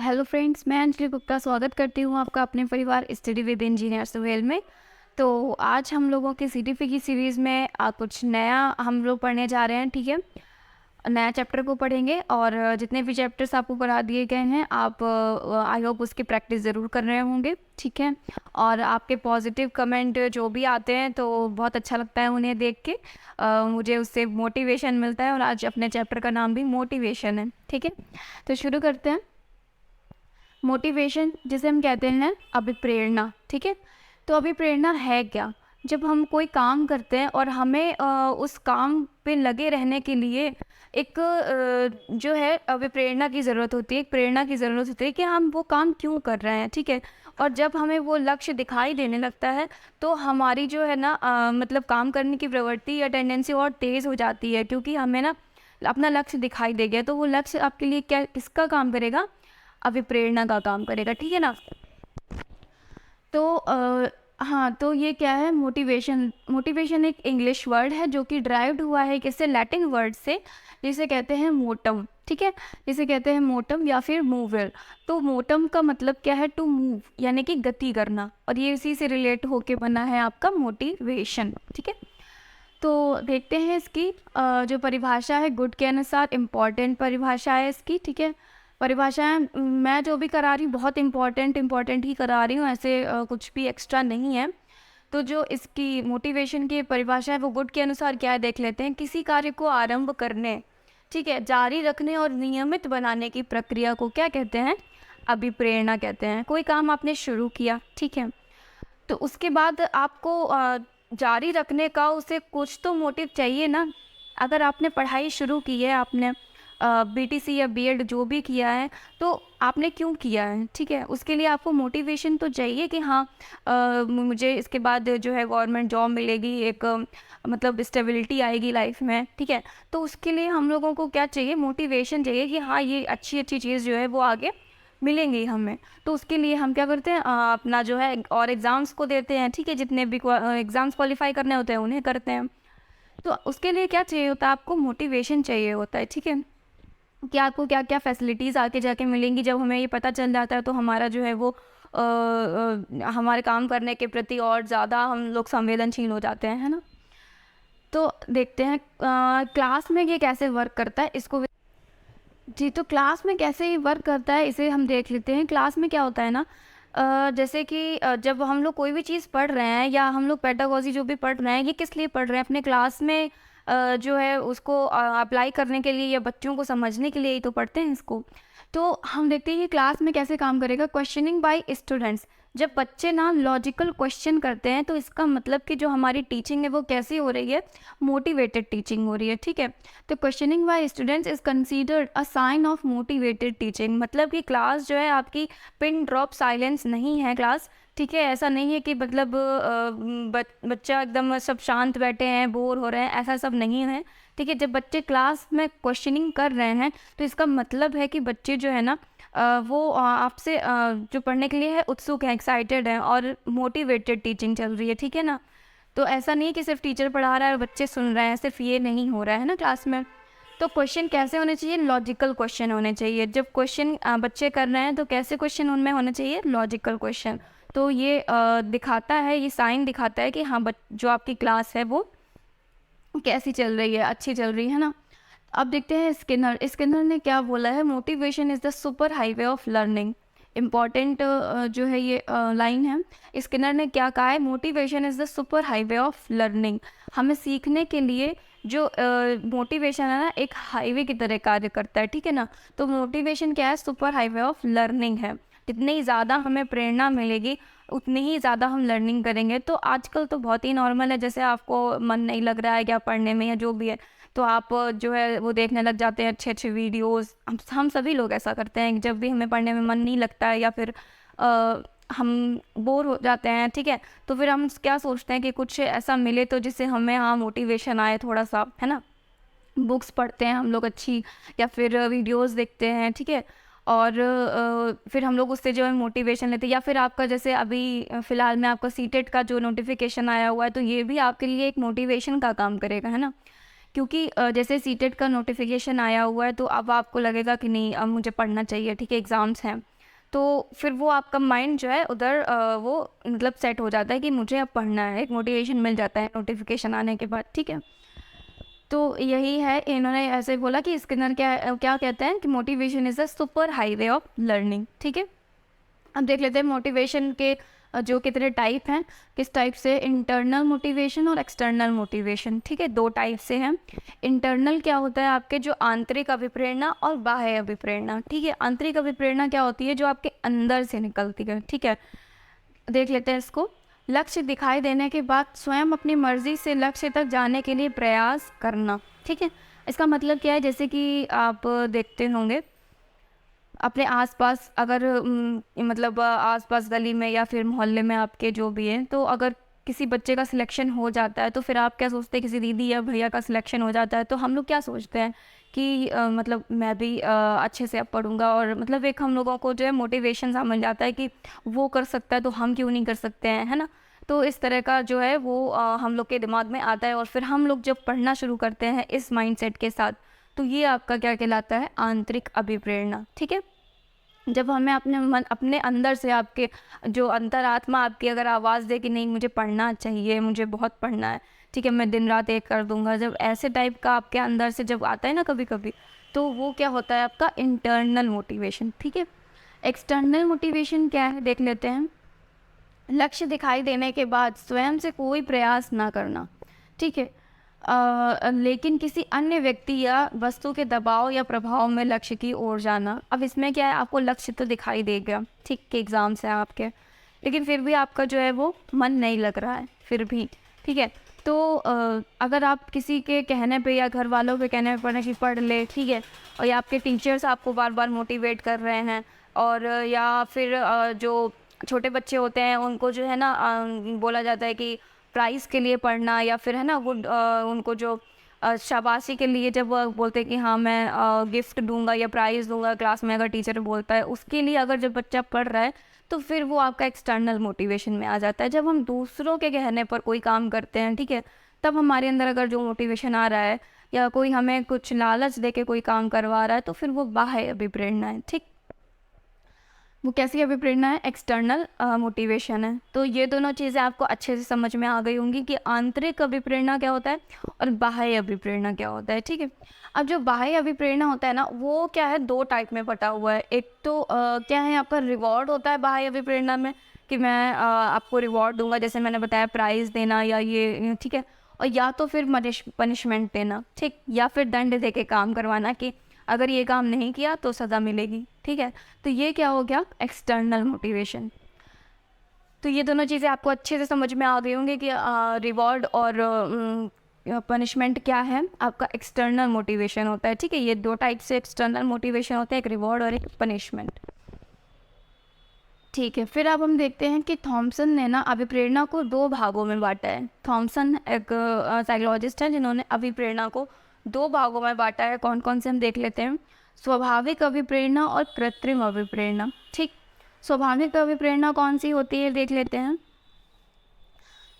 Hello friends, मैं अंजलि गुप्ता स्वागत करती हूँ आपका अपने परिवार स्टडी विद इंजीनियर सुहेल में। तो आज हम लोगों के सीटीपी की सीरीज़ में कुछ नया हम लोग पढ़ने जा रहे हैं। ठीक है, नया चैप्टर को पढ़ेंगे और जितने भी चैप्टर्स आपको करा दिए गए हैं आप आई होप उसकी प्रैक्टिस ज़रूर कर रहे होंगे। ठीक है, और आपके पॉजिटिव कमेंट जो भी आते हैं तो बहुत अच्छा लगता है उन्हें देख के। मुझे उससे मोटिवेशन मिलता है और आज अपने चैप्टर का नाम भी मोटिवेशन है। ठीक है, तो शुरू करते हैं। मोटिवेशन जिसे हम कहते हैं अभिप्रेरणा। ठीक है, तो अभिप्रेरणा है क्या? जब हम कोई काम करते हैं और हमें उस काम पे लगे रहने के लिए एक जो है अभिप्रेरणा की ज़रूरत होती है, एक प्रेरणा की ज़रूरत होती है कि हम वो काम क्यों कर रहे हैं। ठीक है, और जब हमें वो लक्ष्य दिखाई देने लगता है तो हमारी जो है ना मतलब काम करने की प्रवृत्ति या टेंडेंसी और तेज़ हो जाती है, क्योंकि हमें ना अपना लक्ष्य दिखाई दे गया। तो वो लक्ष्य आपके लिए क्या किसका काम करेगा? अभिप्रेरणा का काम करेगा। ठीक है ना। तो हाँ, तो ये क्या है? मोटिवेशन। मोटिवेशन एक इंग्लिश वर्ड है जो कि ड्राइव्ड हुआ है किससे? लैटिन वर्ड से, जिसे कहते हैं मोटम। ठीक है, जिसे कहते हैं मोटम या फिर मूवर। तो मोटम का मतलब क्या है? टू मूव, यानी कि गति करना, और ये इसी से रिलेट होके बना है आपका मोटिवेशन। ठीक है, तो देखते हैं इसकी जो परिभाषा है गुड के अनुसार इम्पॉर्टेंट परिभाषा है इसकी। ठीक है, परिभाषाएं मैं जो भी करा रही हूँ बहुत इम्पॉर्टेंट ही करा रही हूँ, ऐसे कुछ भी एक्स्ट्रा नहीं है। तो जो इसकी मोटिवेशन की परिभाषा है वो गुड के अनुसार क्या है देख लेते हैं। किसी कार्य को आरंभ करने, ठीक है, जारी रखने और नियमित बनाने की प्रक्रिया को क्या कहते हैं? अभिप्रेरणा कहते हैं। कोई काम आपने शुरू किया, ठीक है, तो उसके बाद आपको जारी रखने का उसे कुछ तो मोटिव चाहिए ना। अगर आपने पढ़ाई शुरू की है, आपने बीटीसी या बीएड जो भी किया है, तो आपने क्यों किया है? ठीक है, उसके लिए आपको मोटिवेशन तो चाहिए कि हाँ मुझे इसके बाद जो है गवर्नमेंट जॉब मिलेगी, एक मतलब स्टेबिलिटी आएगी लाइफ में। ठीक है, तो उसके लिए हम लोगों को क्या चाहिए? मोटिवेशन चाहिए कि हाँ ये अच्छी चीज़ जो है वो आगे मिलेंगी हमें। तो उसके लिए हम क्या करते हैं? अपना जो है और एग्ज़ाम्स को देते हैं। ठीक है, जितने भी एग्ज़ाम्स क्वालिफाई करने होते हैं उन्हें करते हैं। तो उसके लिए क्या चाहिए होता है? आपको मोटिवेशन चाहिए होता है। ठीक है, कि आपको क्या क्या फैसिलिटीज़ आगे जाके मिलेंगी। जब हमें ये पता चल जाता है तो हमारा जो है वो हमारे काम करने के प्रति और ज़्यादा हम लोग संवेदनशील हो जाते हैं, है ना। तो देखते हैं क्लास में ये कैसे वर्क करता है इसको। जी, तो क्लास में कैसे ये वर्क करता है इसे हम देख लेते हैं। क्लास में क्या होता है ना, जैसे कि जब हम लोग कोई भी चीज़ पढ़ रहे हैं या हम लोग पेडागोजी जो भी पढ़ रहे हैं, ये किस लिए पढ़ रहे हैं? अपने क्लास में जो है उसको अप्लाई करने के लिए या बच्चों को समझने के लिए ही तो पढ़ते हैं इसको। तो हम देखते हैं कि क्लास में कैसे काम करेगा। क्वेश्चनिंग बाय स्टूडेंट्स, जब बच्चे ना लॉजिकल क्वेश्चन करते हैं तो इसका मतलब कि जो हमारी टीचिंग है वो कैसी हो रही है? मोटिवेटेड टीचिंग हो रही है। ठीक है, तो questioning by students is considered a sign of motivated teaching. मतलब कि क्लास जो है आपकी पिन ड्रॉप साइलेंस नहीं है क्लास। ठीक है, ऐसा नहीं है कि मतलब बच्चा एकदम सब शांत बैठे हैं, बोर हो रहे हैं, ऐसा सब नहीं है। ठीक है, जब बच्चे क्लास में क्वेश्चनिंग कर रहे हैं तो इसका मतलब है कि बच्चे जो है ना वो आपसे जो पढ़ने के लिए है उत्सुक है, एक्साइटेड है और मोटिवेटेड टीचिंग चल रही है। ठीक है ना, तो ऐसा नहीं है कि सिर्फ टीचर पढ़ा रहा है और बच्चे सुन रहे हैं, सिर्फ ये नहीं हो रहा है ना क्लास में। तो क्वेश्चन कैसे होने चाहिए? लॉजिकल क्वेश्चन होने चाहिए। जब क्वेश्चन बच्चे कर रहे हैं तो कैसे क्वेश्चन उनमें होने चाहिए? Logical question. तो ये दिखाता है, ये साइन दिखाता है कि हाँ जो आपकी क्लास है वो कैसी चल रही है, अच्छी चल रही है ना। अब देखते हैं स्किनर। स्किनर ने क्या बोला है? Motivation is the super highway of learning. Important जो है ये लाइन है। स्किनर ने क्या कहा है? Motivation is the super highway of learning. हमें सीखने के लिए जो मोटिवेशन है ना एक हाईवे की तरह कार्य करता है। ठीक है ना, तो मोटिवेशन क्या है? सुपर हाईवे ऑफ लर्निंग है। जितनी ज़्यादा हमें प्रेरणा मिलेगी उतनी ही ज़्यादा हम लर्निंग करेंगे। तो आजकल तो बहुत ही नॉर्मल है, जैसे आपको मन नहीं लग रहा है क्या पढ़ने में या जो भी है, तो आप जो है वो देखने लग जाते हैं अच्छे वीडियोस। हम सभी लोग ऐसा करते हैं, जब भी हमें पढ़ने में मन नहीं लगता है या फिर हम बोर हो जाते हैं, ठीक है, तो फिर हम क्या सोचते हैं कि कुछ ऐसा मिले तो जिससे हमें हाँ मोटिवेशन आए थोड़ा सा, है ना। बुक्स पढ़ते हैं हम लोग अच्छी, या फिर वीडियोस देखते हैं, ठीक है, और फिर हम लोग उससे जो है मोटिवेशन लेते हैं। या फिर आपका जैसे अभी फ़िलहाल में आपका सीटेट का जो नोटिफिकेशन आया हुआ है, तो ये भी आपके लिए एक मोटिवेशन का काम करेगा, है ना। क्योंकि जैसे सीटेट का नोटिफिकेशन आया हुआ है तो अब आपको लगेगा कि नहीं अब मुझे पढ़ना चाहिए, ठीक है, एग्ज़ाम्स हैं, तो फिर वो आपका माइंड जो है उधर वो मतलब सेट हो जाता है कि मुझे अब पढ़ना है, एक मोटिवेशन मिल जाता है नोटिफिकेशन आने के बाद, ठीक है। तो यही है, इन्होंने ऐसे बोला कि स्किनर क्या क्या कहते हैं कि motivation is the super highway of learning, ठीक है। अब देख लेते हैं मोटिवेशन के जो कितने टाइप हैं, किस टाइप से, इंटरनल मोटिवेशन और एक्सटर्नल मोटिवेशन, ठीक है, दो टाइप से हैं। इंटरनल क्या होता है, आपके जो आंतरिक अभिप्रेरणा और बाह्य अभिप्रेरणा, ठीक है। आंतरिक अभिप्रेरणा क्या होती है, जो आपके अंदर से निकलती है, ठीक है। देख लेते हैं इसको। लक्ष्य दिखाई देने के बाद स्वयं अपनी मर्जी से लक्ष्य तक जाने के लिए प्रयास करना, ठीक है। इसका मतलब क्या है, जैसे कि आप देखते होंगे अपने आसपास, अगर मतलब आसपास गली में या फिर मोहल्ले में आपके जो भी हैं, तो अगर किसी बच्चे का सिलेक्शन हो जाता है तो फिर आप क्या सोचते हैं, किसी दीदी या भैया का सिलेक्शन हो जाता है तो हम लोग क्या सोचते हैं कि मतलब मैं भी अच्छे से अब पढ़ूंगा, और मतलब एक हम लोगों को जो है मोटिवेशन सा मिल जाता है कि वो कर सकता है तो हम क्यों नहीं कर सकते हैं, है ना। तो इस तरह का जो है वो हम लोग के दिमाग में आता है, और फिर हम लोग जब पढ़ना शुरू करते हैं इस माइंडसेट के साथ, तो ये आपका क्या कहलाता है, आंतरिक अभिप्रेरणा, ठीक है। जब हमें अपने मन, अपने अंदर से आपके जो अंतरात्मा आपकी अगर आवाज़ दे कि नहीं मुझे पढ़ना चाहिए, मुझे बहुत पढ़ना है, ठीक है, मैं दिन रात एक कर दूंगा, जब ऐसे टाइप का आपके अंदर से जब आता है ना कभी कभी, तो वो क्या होता है, आपका इंटरनल मोटिवेशन, ठीक है। एक्सटर्नल मोटिवेशन क्या है, देख लेते हैं। लक्ष्य दिखाई देने के बाद स्वयं से कोई प्रयास ना करना, ठीक है, लेकिन किसी अन्य व्यक्ति या वस्तु के दबाव या प्रभाव में लक्ष्य की ओर जाना। अब इसमें क्या है, आपको लक्ष्य तो दिखाई देगा, ठीक, के एग्ज़ाम्स हैं आपके, लेकिन फिर भी आपका जो है वो मन नहीं लग रहा है फिर भी, ठीक है। तो अगर आप किसी के कहने पे या घर वालों के कहने पे पढ़ने की पढ़ ले, ठीक है, और या आपके टीचर्स आपको बार बार मोटिवेट कर रहे हैं, और या फिर जो छोटे बच्चे होते हैं उनको जो है ना बोला जाता है कि प्राइज़ के लिए पढ़ना, या फिर है ना वो उनको जो शाबाशी के लिए जब वो बोलते हैं कि हाँ मैं गिफ्ट दूंगा या प्राइज़ दूंगा क्लास में, अगर टीचर बोलता है उसके लिए अगर जब बच्चा पढ़ रहा है तो फिर वो आपका एक्सटर्नल मोटिवेशन में आ जाता है। जब हम दूसरों के कहने पर कोई काम करते हैं, ठीक है, तब हमारे अंदर अगर जो मोटिवेशन आ रहा है या कोई हमें कुछ लालच दे के कोई काम करवा रहा है, तो फिर वो बाह्य अभिप्रेरणा है, ठीक। वो कैसी अभिप्रेरणा है, एक्सटर्नल मोटिवेशन है। तो ये दोनों चीज़ें आपको अच्छे से समझ में आ गई होंगी कि आंतरिक अभिप्रेरणा क्या होता है और बाह्य अभिप्रेरणा क्या होता है, ठीक है। अब जो बाह्य अभिप्रेरणा होता है ना, वो क्या है, दो टाइप में बटा हुआ है। एक तो क्या है, आपका रिवॉर्ड होता है बाह्य अभिप्रेरणा में, कि मैं आपको रिवॉर्ड दूंगा, जैसे मैंने बताया प्राइज़ देना या ये, ठीक है, और या तो फिर पनिशमेंट देना, ठीक, या फिर दंड दे के काम करवाना कि अगर ये काम नहीं किया तो सज़ा मिलेगी, ठीक है। तो ये क्या हो गया, एक्सटर्नल मोटिवेशन। तो ये दोनों चीज़ें आपको अच्छे से समझ में आ गई होंगी कि रिवॉर्ड और पनिशमेंट क्या है, आपका एक्सटर्नल मोटिवेशन होता है, ठीक है। ये दो टाइप से एक्सटर्नल मोटिवेशन होता है, एक रिवॉर्ड और एक पनिशमेंट, ठीक है। फिर अब हम देखते हैं कि थॉमसन ने ना अभिप्रेरणा को दो भागों में बांटा है। थॉमसन एक साइकोलॉजिस्ट है जिन्होंने अभिप्रेरणा को दो भागों में बांटा है। कौन कौन से हम देख लेते हैं। स्वाभाविक अभिप्रेरणा और कृत्रिम अभिप्रेरणा, ठीक। स्वाभाविक अभिप्रेरणा कौन सी होती है, देख लेते हैं।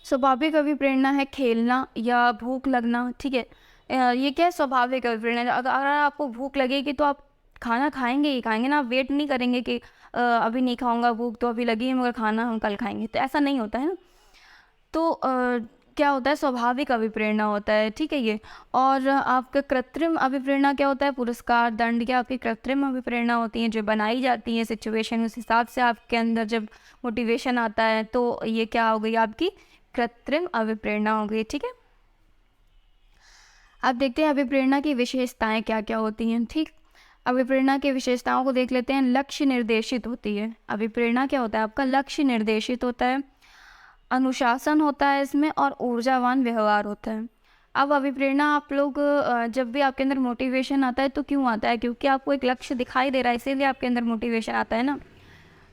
स्वाभाविक अभिप्रेरणा है खेलना या भूख लगना, ठीक है। ये क्या है, स्वाभाविक अभिप्रेरणा। अगर आपको भूख लगेगी तो आप खाना खाएंगे ही खाएंगे ना, वेट नहीं करेंगे कि अभी नहीं खाऊंगा, भूख तो अभी लगी है मगर खाना हम कल खाएंगे, तो ऐसा नहीं होता है ना। तो क्या होता है, स्वाभाविक अभिप्रेरणा होता है, ठीक है ये। और आपका कृत्रिम अभिप्रेरणा क्या होता है, पुरस्कार दंड क्या आपकी कृत्रिम अभिप्रेरणा होती हैं जो बनाई जाती हैं सिचुएशन, उस हिसाब से आपके अंदर जब मोटिवेशन आता है तो ये क्या हो गई, आपकी कृत्रिम अभिप्रेरणा हो गई, ठीक है। अब देखते हैं अभिप्रेरणा की विशेषताएं क्या क्या होती हैं, ठीक। अभिप्रेरणा की विशेषताओं को देख लेते हैं। लक्ष्य निर्देशित होती है। अभिप्रेरणा क्या होता है, आपका लक्ष्य निर्देशित होता है, अनुशासन होता है इसमें, और ऊर्जावान व्यवहार होता है। अब अभिप्रेरणा आप लोग जब भी आपके अंदर मोटिवेशन आता है तो क्यों आता है, क्योंकि आपको एक लक्ष्य दिखाई दे रहा है, इसीलिए आपके अंदर मोटिवेशन आता है ना।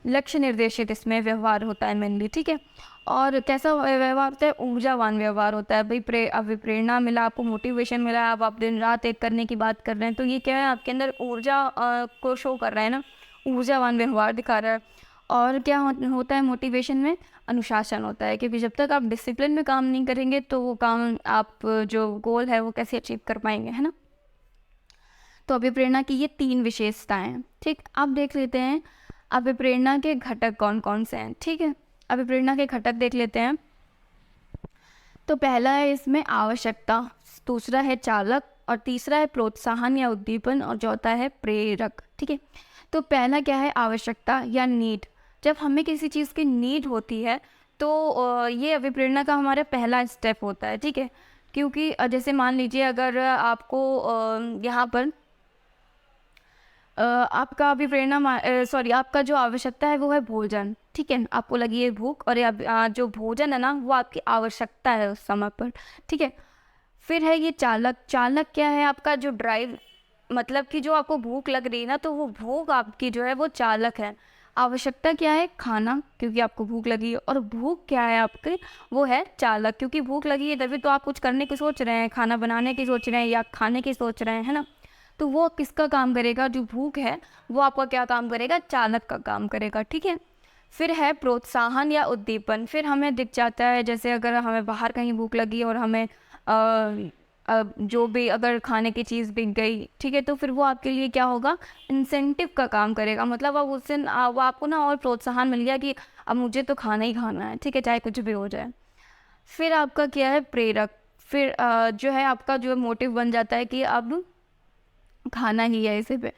लक्ष्य निर्देशित इसमें व्यवहार होता है मेनली, ठीक है। और कैसा व्यवहार होता है, ऊर्जावान व्यवहार होता है। भाई अभिप्रेरणा मिला, आपको मोटिवेशन मिला, अब आप दिन रात एक करने की बात कर रहे हैं, तो ये क्या है, आपके अंदर ऊर्जा को शो कर रहा है ना, ऊर्जावान व्यवहार दिखा रहा है। और क्या होता है मोटिवेशन में, अनुशासन होता है, क्योंकि जब तक आप डिसिप्लिन में काम नहीं करेंगे तो वो काम आप जो गोल है वो कैसे अचीव कर पाएंगे, है ना। तो अभिप्रेरणा की ये तीन विशेषताएं हैं, ठीक। अब देख लेते हैं अभिप्रेरणा के घटक कौन कौन से हैं, ठीक है। अभिप्रेरणा के घटक देख लेते हैं। तो पहला है इसमें आवश्यकता, दूसरा है चालक, और तीसरा है प्रोत्साहन या उद्दीपन, और चौथा है प्रेरक, ठीक है। तो पहला क्या है, आवश्यकता या नीड। जब हमें किसी चीज़ की नीड होती है तो ये अभिप्रेरणा का हमारा पहला स्टेप होता है, ठीक है। क्योंकि जैसे मान लीजिए अगर आपको यहाँ पर आपका अभिप्रेरणा सॉरी आपका जो आवश्यकता है वो है भोजन, ठीक है। आपको लगी है भूख, और जो भोजन है ना वो आपकी आवश्यकता है उस समय पर, ठीक है। फिर है ये चालक। चालक क्या है, आपका जो ड्राइव, मतलब कि जो आपको भूख लग रही है ना, तो वो भूख आपकी जो है वो चालक है। आवश्यकता क्या है, खाना, क्योंकि आपको भूख लगी है, और भूख क्या है आपकी, वो है चालक, क्योंकि भूख लगी है तभी तो आप कुछ करने की सोच रहे हैं, खाना बनाने की सोच रहे हैं या खाने की सोच रहे हैं, है ना। तो वो किसका काम करेगा, जो भूख है वो आपका क्या काम करेगा, चालक का काम करेगा, ठीक है। फिर है प्रोत्साहन या उद्दीपन। फिर हमें दिख जाता है, जैसे अगर हमें बाहर कहीं भूख लगी और हमें जो भी अगर खाने की चीज़ बिक गई, ठीक है, तो फिर वो आपके लिए क्या होगा, इंसेंटिव का काम करेगा। मतलब अब उससे वो आपको ना और प्रोत्साहन मिल गया कि अब मुझे तो खाना ही खाना है, ठीक है, चाहे कुछ भी हो जाए। फिर आपका क्या है, प्रेरक। फिर जो है आपका जो मोटिव बन जाता है कि अब खाना ही है इसे पे।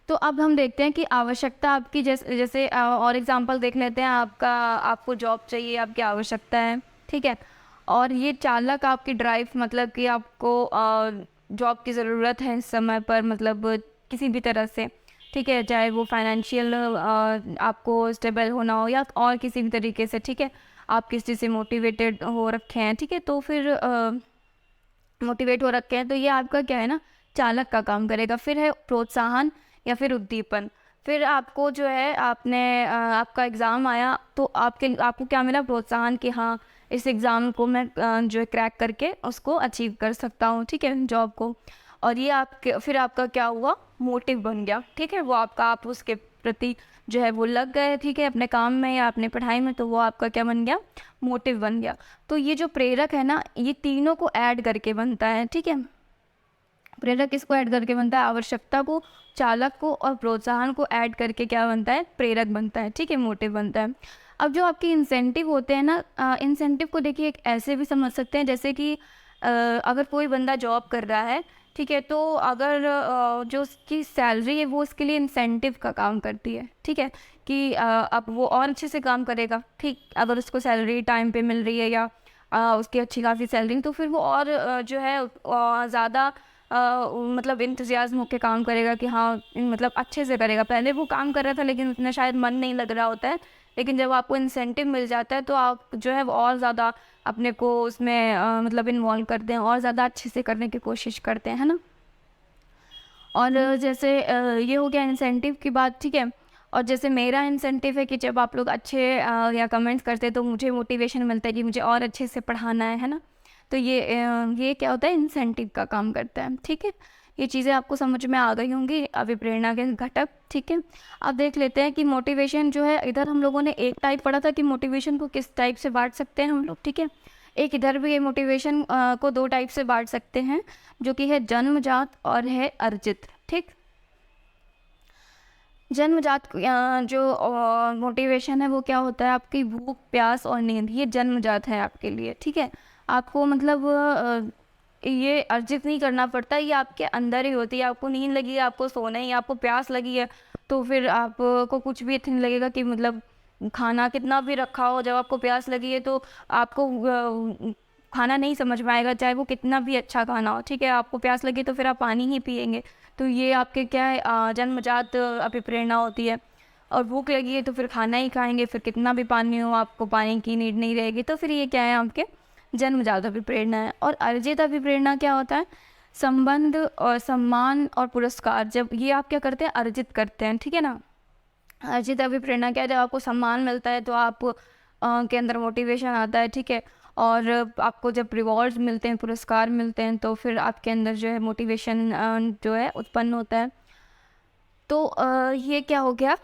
तो अब हम देखते हैं कि आवश्यकता आपकी जैसे जैसे और एग्जांपल देख लेते हैं। आपको जॉब चाहिए, आपकी आवश्यकता है, ठीक है। और ये चालक आपकी ड्राइव, मतलब कि आपको जॉब की ज़रूरत है इस समय पर, मतलब किसी भी तरह से, ठीक है, चाहे वो फाइनेंशियल आपको स्टेबल होना हो या और किसी भी तरीके से, ठीक है। आप किसी चीज़ से मोटिवेटेड हो रखे हैं, ठीक है, तो फिर मोटिवेट हो रखे हैं, तो ये आपका क्या है ना, चालक का काम करेगा। फिर है प्रोत्साहन या फिर उद्दीपन। फिर आपको जो है आपका एग्ज़ाम आया तो आपको क्या मिला, प्रोत्साहन कि हाँ इस एग्ज़ाम को मैं जो है क्रैक करके उसको अचीव कर सकता हूँ, ठीक है, जॉब को। और ये आपके फिर आपका क्या हुआ, मोटिव बन गया, ठीक है। वो आपका आप उसके प्रति जो है वो लग गए, ठीक है, अपने काम में या अपने पढ़ाई में, तो वो आपका क्या बन गया, मोटिव बन गया। तो ये जो प्रेरक है ना, ये तीनों को ऐड करके बनता है, ठीक है। प्रेरक किसको ऐड करके बनता है, आवश्यकता को, चालक को और प्रोत्साहन को ऐड करके क्या बनता है, प्रेरक बनता है, ठीक है, मोटिव बनता है। अब जो आपके इंसेंटिव होते हैं ना, इंसेंटिव को देखिए एक ऐसे भी समझ सकते हैं, जैसे कि अगर कोई बंदा जॉब कर रहा है, ठीक है, तो अगर जो उसकी सैलरी है वो उसके लिए इंसेंटिव का काम करती है, ठीक है, कि अब वो और अच्छे से काम करेगा, ठीक। अगर उसको सैलरी टाइम पे मिल रही है या उसकी अच्छी खासी सैलरी, तो फिर वो और जो है ज़्यादा मतलब इंतज़ाज़्म होकर काम करेगा कि हाँ मतलब अच्छे से करेगा। पहले वो काम कर रहा था लेकिन उतना शायद मन नहीं लग रहा होता है, लेकिन जब आपको इंसेंटिव मिल जाता है तो आप जो है वो और ज़्यादा अपने को उसमें मतलब इन्वॉल्व करते हैं और ज़्यादा अच्छे से करने की कोशिश करते हैं, है ना। और जैसे ये हो गया इंसेंटिव की बात, ठीक है। और जैसे मेरा इंसेंटिव है कि जब आप लोग अच्छे या कमेंट्स करते हैं तो मुझे मोटिवेशन मिलता है कि मुझे और अच्छे से पढ़ाना है ना। तो ये क्या होता है, इंसेंटिव का काम करता है, ठीक है। ये चीज़ें आपको समझ में आ गई होंगी, अभिप्रेरणा के घटक, ठीक है। अब देख लेते हैं कि मोटिवेशन जो है, इधर हम लोगों ने एक टाइप पढ़ा था कि मोटिवेशन को किस टाइप से बांट सकते हैं हम लोग, ठीक है। एक इधर भी ये मोटिवेशन को दो टाइप से बांट सकते हैं, जो कि है जन्मजात और है अर्जित, ठीक। जन्मजात जो मोटिवेशन है वो क्या होता है, आपकी भूख, प्यास और नींद, ये जन्मजात है आपके लिए, ठीक है। आपको मतलब ये अर्जित नहीं करना पड़ता, ये आपके अंदर ही होती है। आपको नींद लगी है, आपको सोना ही, आपको प्यास लगी है, तो फिर आपको कुछ भी नहीं लगेगा कि मतलब खाना कितना भी रखा हो, जब आपको प्यास लगी है तो आपको खाना नहीं समझ में आएगा, चाहे वो कितना भी अच्छा खाना हो, ठीक है। आपको प्यास लगी तो फिर आप पानी ही पिएंगे। तो ये आपके क्या है, जन्मजात अभिप्रेरणा होती है। और भूख लगी है तो फिर खाना ही खाएंगे, फिर कितना भी पानी हो आपको पानी की नीड नहीं रहेगी। तो फिर ये क्या है, आपके जन्मजात अभिप्रेरणा है। और अर्जित अभिप्रेरणा क्या होता है, संबंध और सम्मान और पुरस्कार, जब ये आप क्या करते हैं, अर्जित करते हैं, ठीक है ना। अर्जित अभिप्रेरणा क्या है, जब आपको सम्मान मिलता है तो आप के अंदर मोटिवेशन आता है, ठीक है। और आपको जब रिवॉर्ड्स मिलते हैं, पुरस्कार मिलते हैं, तो फिर आपके अंदर जो है मोटिवेशन जो है उत्पन्न होता है। तो ये क्या हो गया,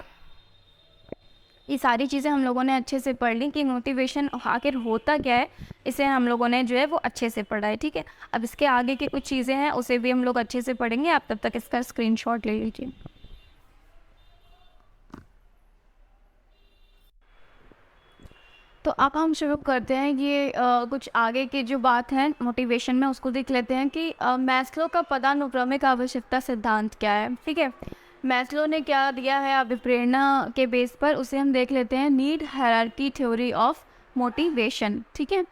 ये सारी चीज़ें हम लोगों ने अच्छे से पढ़ ली कि मोटिवेशन आखिर होता क्या है, इसे हम लोगों ने जो है वो अच्छे से पढ़ा है, ठीक है। अब इसके आगे की कुछ चीज़ें हैं उसे भी हम लोग अच्छे से पढ़ेंगे, आप तब तक इसका स्क्रीनशॉट ले लीजिए। तो अब हम शुरू करते हैं ये कुछ आगे की जो बात है मोटिवेशन में, उसको देख लेते हैं कि मैस्लो का पदानुक्रमिक आवश्यकता सिद्धांत क्या है। ठीक है, मैस्लो ने क्या दिया है अभिप्रेरणा के बेस पर, उसे हम देख लेते हैं need hierarchy theory of motivation. ठीक है,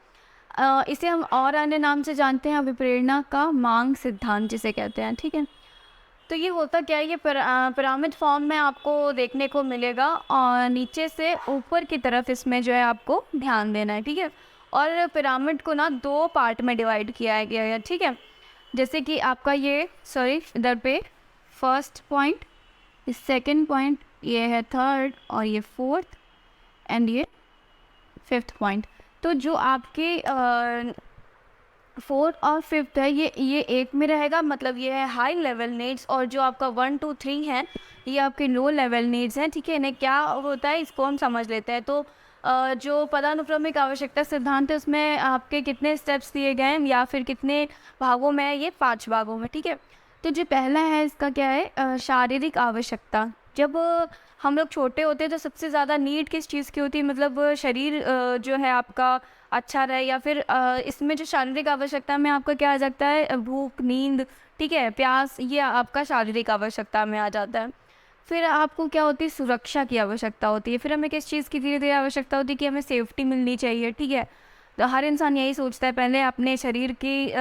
इसे हम और अन्य नाम से जानते हैं अभिप्रेरणा का मांग सिद्धांत जिसे कहते हैं। ठीक है, तो ये होता क्या है, ये पिरामिड फॉर्म में आपको देखने को मिलेगा और नीचे से ऊपर की तरफ इसमें जो है आपको ध्यान देना है। ठीक है, और पिरामिड को ना 2 पार्ट में डिवाइड किया गया है। ठीक है, जैसे कि आपका ये इधर पे फर्स्ट पॉइंट, सेकंड पॉइंट, ये है थर्ड, और ये फोर्थ, एंड ये फिफ्थ पॉइंट। तो जो आपके फोर्थ और फिफ्थ है ये एक में रहेगा, मतलब ये है हाई लेवल नीड्स, और जो आपका 1 2 3 है ये आपके लो लेवल नीड्स हैं। ठीक है, इन्हें क्या होता है इसको हम समझ लेते हैं। तो जो पदानुक्रमिक आवश्यकता सिद्धांत है उसमें आपके कितने स्टेप्स दिए गए हैं या फिर कितने भागों में है, ये 5 भागों में। ठीक है, तो जो पहला है इसका क्या है, शारीरिक आवश्यकता। जब हम लोग छोटे होते हैं तो सबसे ज़्यादा नीड किस चीज़ की होती है, मतलब शरीर जो है आपका अच्छा रहे, या फिर इसमें जो शारीरिक आवश्यकता में आपका क्या आ जाता है, भूख, नींद, ठीक है, प्यास, ये आपका शारीरिक आवश्यकता में आ जाता है। फिर आपको क्या होती है, सुरक्षा की आवश्यकता होती है। फिर हमें किस चीज़ की धीरे धीरे आवश्यकता होती है कि हमें सेफ्टी मिलनी चाहिए। ठीक है, तो हर इंसान यही सोचता है, पहले अपने शरीर की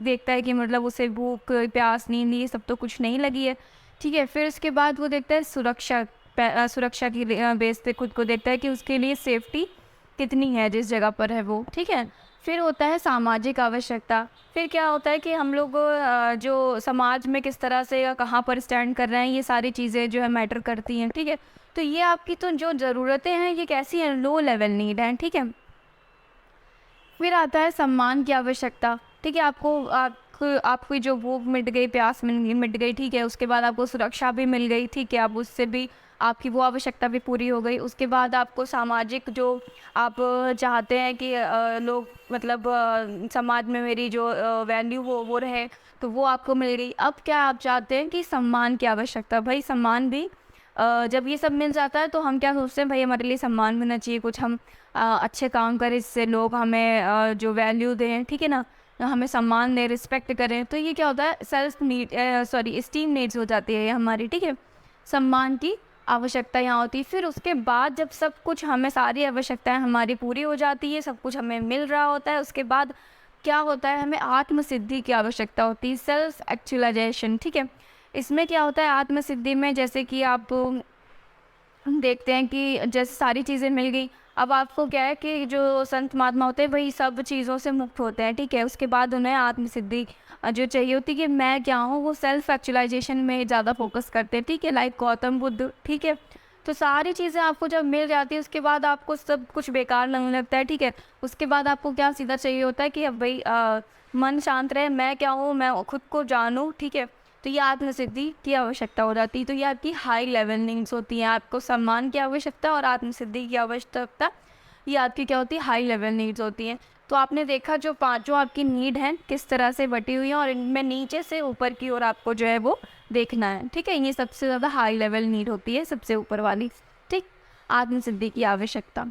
देखता है कि मतलब उसे भूख, प्यास, नींद, ये सब तो कुछ नहीं लगी है। ठीक है, फिर उसके बाद वो देखता है सुरक्षा की बेस पे खुद को देखता है कि उसके लिए सेफ्टी कितनी है जिस जगह पर है वो। ठीक है, फिर होता है सामाजिक आवश्यकता। फिर क्या होता है कि हम लोग जो समाज में किस तरह से या कहाँ पर स्टैंड कर रहे हैं, ये सारी चीज़ें जो है मैटर करती हैं। ठीक है, तो ये आपकी तो जो ज़रूरतें हैं ये कैसी हैं, लो लेवल नीड हैं। ठीक है, फिर आता है सम्मान की आवश्यकता। ठीक है, आपकी जो भूख मिट गई, प्यास मिट गई। ठीक है, उसके बाद आपको सुरक्षा भी मिल गई। ठीक है, आप उससे भी आपकी वो आवश्यकता भी पूरी हो गई। उसके बाद आपको सामाजिक जो आप चाहते हैं कि लोग मतलब समाज में मेरी जो वैल्यू हो वो रहे, तो वो आपको मिल गई। अब क्या आप चाहते हैं कि सम्मान की आवश्यकता, भाई सम्मान भी जब ये सब मिल जाता है तो हम क्या सोचते हैं, भाई हमारे लिए सम्मान मिलना चाहिए, कुछ हम अच्छे काम करें जिससे लोग हमें जो वैल्यू दें। ठीक है ना, हमें सम्मान दें, रिस्पेक्ट करें। तो ये क्या होता है, स्टीम नीड्स हो जाती है ये हमारी। ठीक है, सम्मान की आवश्यकता यहाँ होती है। फिर उसके बाद जब सब कुछ हमें, सारी आवश्यकताएं हमारी पूरी हो जाती है, सब कुछ हमें मिल रहा होता है, उसके बाद क्या होता है, हमें आत्मसिद्धि की आवश्यकता होती है, सेल्फ एक्चुअलाइजेशन। ठीक है, इसमें क्या होता है आत्मसिद्धि में, जैसे कि आप देखते हैं कि जैसे सारी चीज़ें मिल गई, अब आपको क्या है कि जो संत महात्मा होते हैं वही सब चीज़ों से मुक्त होते हैं। ठीक है, उसके बाद उन्हें आत्मसिद्धि जो चाहिए होती है कि मैं क्या हूँ, वो सेल्फ एक्चुअलाइजेशन में ज़्यादा फोकस करते हैं। ठीक है, लाइक गौतम बुद्ध। ठीक है, तो सारी चीज़ें आपको जब मिल जाती है उसके बाद आपको सब कुछ बेकार लगने लगता है। ठीक है, उसके बाद आपको क्या सीधा चाहिए होता है कि अब भाई मन शांत रहे, मैं क्या हूँ, मैं खुद को जानूँ। ठीक है, तो ये आत्मसिद्धि की आवश्यकता हो जाती है। तो ये आपकी हाई लेवल नीड्स होती हैं, आपको सम्मान की आवश्यकता और आत्मसिद्धि की आवश्यकता, ये आपकी क्या होती है, हाई लेवल नीड्स होती हैं। तो आपने देखा जो पांचों आपकी नीड हैं किस तरह से बटी हुई हैं, और इनमें नीचे से ऊपर की ओर आपको जो है वो देखना है। ठीक है, ये सबसे ज़्यादा हाई लेवल नीड होती है, सबसे ऊपर वाली। ठीक, आत्मसिद्धि की आवश्यकता।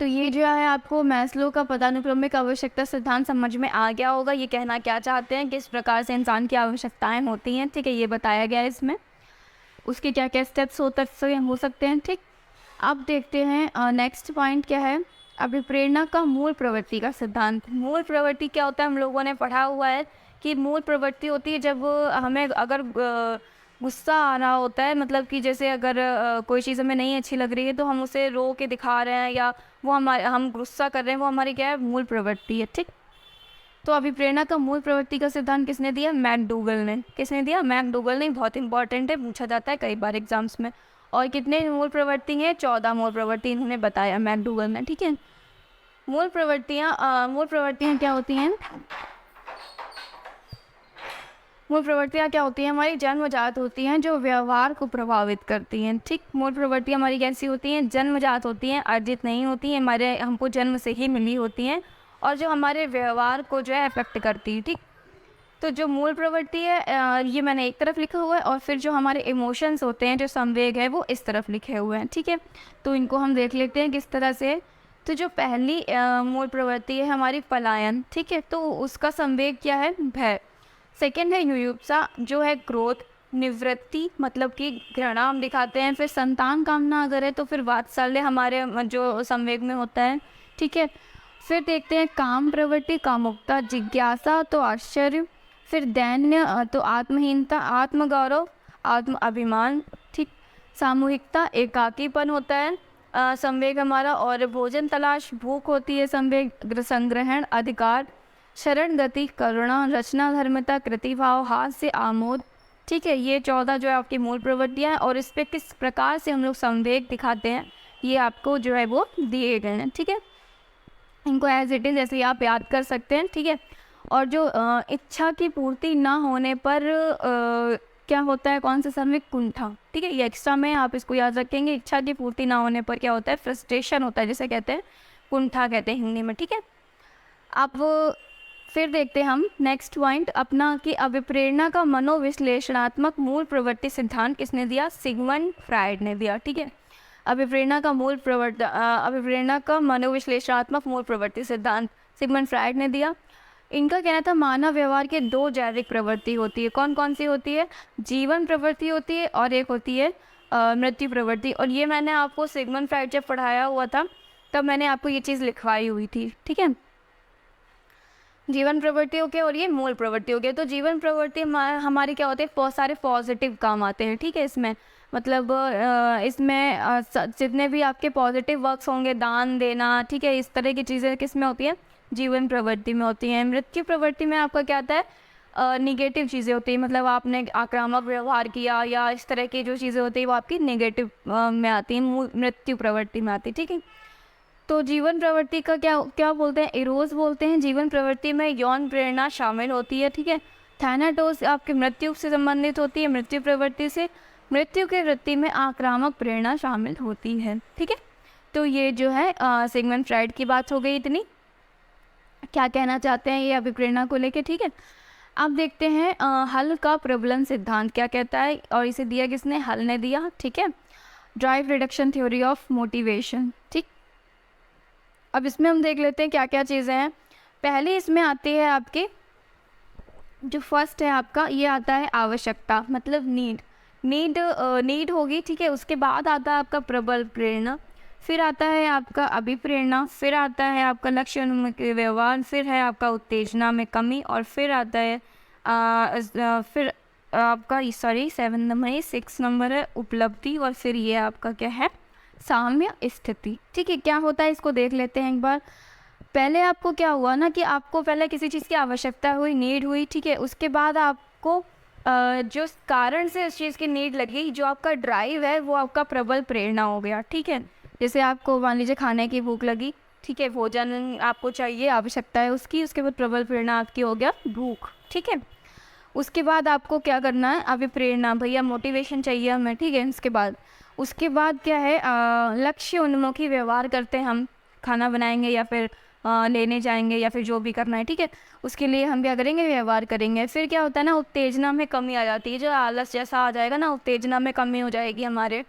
तो ये जो है आपको मैस्लो का पदानुक्रमिक आवश्यकता सिद्धांत समझ में आ गया होगा, ये कहना क्या चाहते हैं, किस प्रकार से इंसान की आवश्यकताएं होती हैं। ठीक है, ये बताया गया है इसमें, उसके क्या क्या स्टेप्स हो सकते हैं। ठीक, अब देखते हैं नेक्स्ट पॉइंट क्या है, अभिप्रेरणा का मूल प्रवृत्ति का सिद्धांत। मूल प्रवृत्ति क्या होता है, हम लोगों ने पढ़ा हुआ है कि मूल प्रवृत्ति होती है जब हमें अगर गुस्सा आ रहा होता है, मतलब कि जैसे अगर कोई चीज़ हमें नहीं अच्छी लग रही है तो हम उसे रो के दिखा रहे हैं, या वो हम गुस्सा कर रहे हैं, वो हमारी क्या है, मूल प्रवृत्ति है। ठीक, तो अभिप्रेरणा का मूल प्रवृत्ति का सिद्धांत किसने दिया, मैकडूगल ने। किसने दिया, मैकडूगल ने। बहुत इंपॉर्टेंट है, पूछा जाता है कई बार एग्जाम्स में। और कितने मूल प्रवृत्ति हैं, 14 मूल प्रवृत्ति इन्होंने बताया मैकडूगल ने। ठीक है, मूल प्रवृत्तियाँ क्या होती हैं, मूल प्रवृत्तियाँ क्या होती हैं, हमारी जन्मजात होती हैं जो व्यवहार को प्रभावित करती हैं। ठीक, मूल प्रवृत्तियाँ हमारी कैसी होती हैं, जन्मजात होती हैं, अर्जित नहीं होती हैं, हमारे हमको जन्म से ही मिली होती हैं, और जो हमारे व्यवहार को जो है अफेक्ट करती है। ठीक, तो जो मूल प्रवृत्ति है ये मैंने एक तरफ लिखा हुआ है, और फिर जो हमारे इमोशंस होते हैं, जो संवेग है, वो इस तरफ लिखे हुए हैं। ठीक है, तो इनको हम देख लेते हैं किस तरह से तो जो पहली मूल प्रवृत्ति है हमारी पलायन, ठीक है, तो उसका संवेग क्या है, भय। सेकंड है युयुत्सा, जो है क्रोध। निवृत्ति मतलब कि घृणा हम दिखाते हैं। फिर संतान कामना अगर है तो फिर वात्सल्य हमारे जो संवेग में होता है, ठीक है। फिर देखते हैं काम प्रवृत्ति, कामुकता। जिज्ञासा तो आश्चर्य। फिर दैन्य तो आत्महीनता, आत्मगौरव, आत्म अभिमान, ठीक। सामूहिकता एकाकीपन होता है संवेग हमारा। और भोजन तलाश, भूख होती है संवेग। संग्रहण अधिकार। शरण गति, करुणा। रचना धर्मता, कृतिभाव, हास्य, आमोद, ठीक है। ये 14 जो है आपकी मूल प्रवृत्तियाँ हैं और इस पर किस प्रकार से हम लोग संवेग दिखाते हैं ये आपको जो है वो दिए गए हैं, ठीक है। इनको एज इट इज़ जैसे ही आप याद कर सकते हैं, ठीक है। और जो इच्छा की पूर्ति ना होने पर क्या होता है, कौन सा संवेग, कुंठा, ठीक है। ये एक्स्ट्रा में आप इसको याद रखेंगे। इच्छा की पूर्ति ना होने पर क्या होता है, फ्रस्ट्रेशन होता है, जिसे कहते हैं कुंठा कहते हैं हिंदी में, ठीक है। अब फिर देखते हैं हम नेक्स्ट पॉइंट अपना कि अभिप्रेरणा का मनोविश्लेषणात्मक मूल प्रवृत्ति सिद्धांत किसने दिया, सिगमंड फ्राइड ने दिया, ठीक है। अभिप्रेरणा का मनोविश्लेषणात्मक मूल प्रवृत्ति सिद्धांत सिगमंड फ्राइड ने दिया। इनका कहना था मानव व्यवहार के 2 जैविक प्रवृत्ति होती है। कौन कौन सी होती है, जीवन प्रवृत्ति होती है और एक होती है मृत्यु प्रवृत्ति। और ये मैंने आपको सिगमंड फ्राइड जब पढ़ाया हुआ था तब मैंने आपको ये चीज़ लिखवाई हुई थी, ठीक है। जीवन प्रवृत्ति हो गया और ये मूल प्रवृत्ति हो गया। तो जीवन प्रवृत्ति हमारी क्या होती है, बहुत सारे पॉजिटिव काम आते हैं, ठीक है। इसमें मतलब इसमें जितने भी आपके पॉजिटिव वर्क्स होंगे, दान देना, ठीक है, इस तरह की चीज़ें किस में होती हैं, जीवन प्रवृत्ति में होती हैं। मृत्यु प्रवृत्ति में आपका क्या आता है, निगेटिव चीज़ें होती हैं, मतलब आपने आक्रामक व्यवहार किया या इस तरह की जो चीज़ें होती हैं वो आपकी नेगेटिव में आती हैं, मृत्यु प्रवृत्ति में आती है, ठीक है। तो जीवन प्रवृत्ति का क्या बोलते हैं, इरोज बोलते हैं। जीवन प्रवृत्ति में यौन प्रेरणा शामिल होती है, ठीक है। थैनाटोस आपकी मृत्यु से संबंधित होती है, मृत्यु प्रवृत्ति से। मृत्यु की वृत्ति में आक्रामक प्रेरणा शामिल होती है, ठीक है। तो ये जो है सिगमंड फ्राइड की बात हो गई इतनी। क्या कहना चाहते हैं ये अभिप्रेरणा को लेके, ठीक है। अब देखते हैं हल का प्रबलन सिद्धांत क्या कहता है, और इसे दिया किसने, हल ने दिया, ठीक है। Drive reduction theory of motivation, ठीक। अब इसमें हम देख लेते हैं क्या क्या चीज़ें हैं। पहले इसमें आती है आपकी जो फर्स्ट है आपका, ये आता है आवश्यकता, मतलब नीड होगी, ठीक है। उसके बाद आता है आपका प्रबल प्रेरणा, फिर आता है आपका अभिप्रेरणा, फिर आता है आपका लक्ष्य उन्मुख व्यवहार, फिर है आपका उत्तेजना में कमी, और फिर आता है फिर आपका 7 नंबर, 6 नंबर है उपलब्धि, और फिर ये आपका क्या है, साम्य स्थिति, ठीक है। क्या होता है इसको देख लेते हैं एक बार। पहले आपको क्या हुआ ना कि आपको पहले किसी चीज़ की आवश्यकता हुई, नीड हुई, ठीक है। उसके बाद आपको जो कारण से उस चीज़ की नीड लगी, जो आपका ड्राइव है वो आपका प्रबल प्रेरणा हो गया, ठीक है। जैसे आपको मान लीजिए खाने की भूख लगी, ठीक है, भोजन आपको चाहिए, आवश्यकता है उसकी, उसके बाद प्रबल प्रेरणा आपकी हो गया भूख, ठीक है। उसके बाद आपको क्या करना है, अभिप्रेरणा, भैया मोटिवेशन चाहिए हमें, ठीक है। उसके बाद क्या है, लक्ष्य उन्मुखी व्यवहार करते हैं हम, खाना बनाएंगे या फिर लेने जाएंगे या फिर जो भी करना है, ठीक है। उसके लिए हम क्या करेंगे, व्यवहार करेंगे। फिर क्या होता है ना, उत्तेजना में कमी आ जाती है, जो आलस जैसा आ जाएगा ना, उत्तेजना में कमी हो जाएगी हमारे।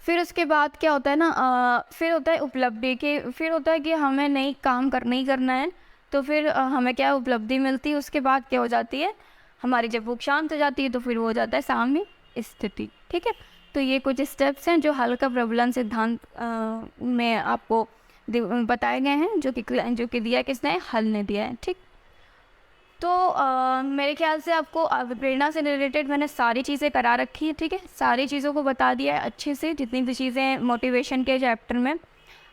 फिर उसके बाद क्या होता है ना, फिर होता है उपलब्धि के, फिर होता है कि हमें नई काम ही करना है, तो फिर हमें क्या उपलब्धि मिलती है। उसके बाद क्या हो जाती है, हमारी जब भूख शांत हो जाती है तो फिर वो हो जाता है साम्य स्थिति, ठीक है। तो ये कुछ स्टेप्स हैं जो हल का प्रबलन सिद्धांत में आपको बताए गए हैं, जो कि दिया किसने, हल ने दिया है, ठीक। तो मेरे ख्याल से आपको प्रेरणा से रिलेटेड मैंने सारी चीज़ें करा रखी है, ठीक है। सारी चीज़ों को बता दिया है अच्छे से, जितनी भी चीज़ें मोटिवेशन के चैप्टर में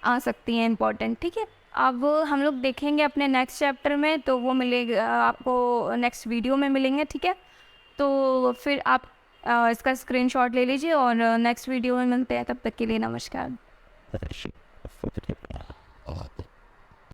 आ सकती हैं इम्पोर्टेंट, ठीक है। अब हम लोग देखेंगे अपने नेक्स्ट चैप्टर में, तो वो मिलेगा आपको नेक्स्ट वीडियो में मिलेंगे, ठीक है। तो फिर आप इसका स्क्रीनशॉट ले लीजिए और नेक्स्ट वीडियो में मिलते हैं, तब तक के लिए नमस्कार।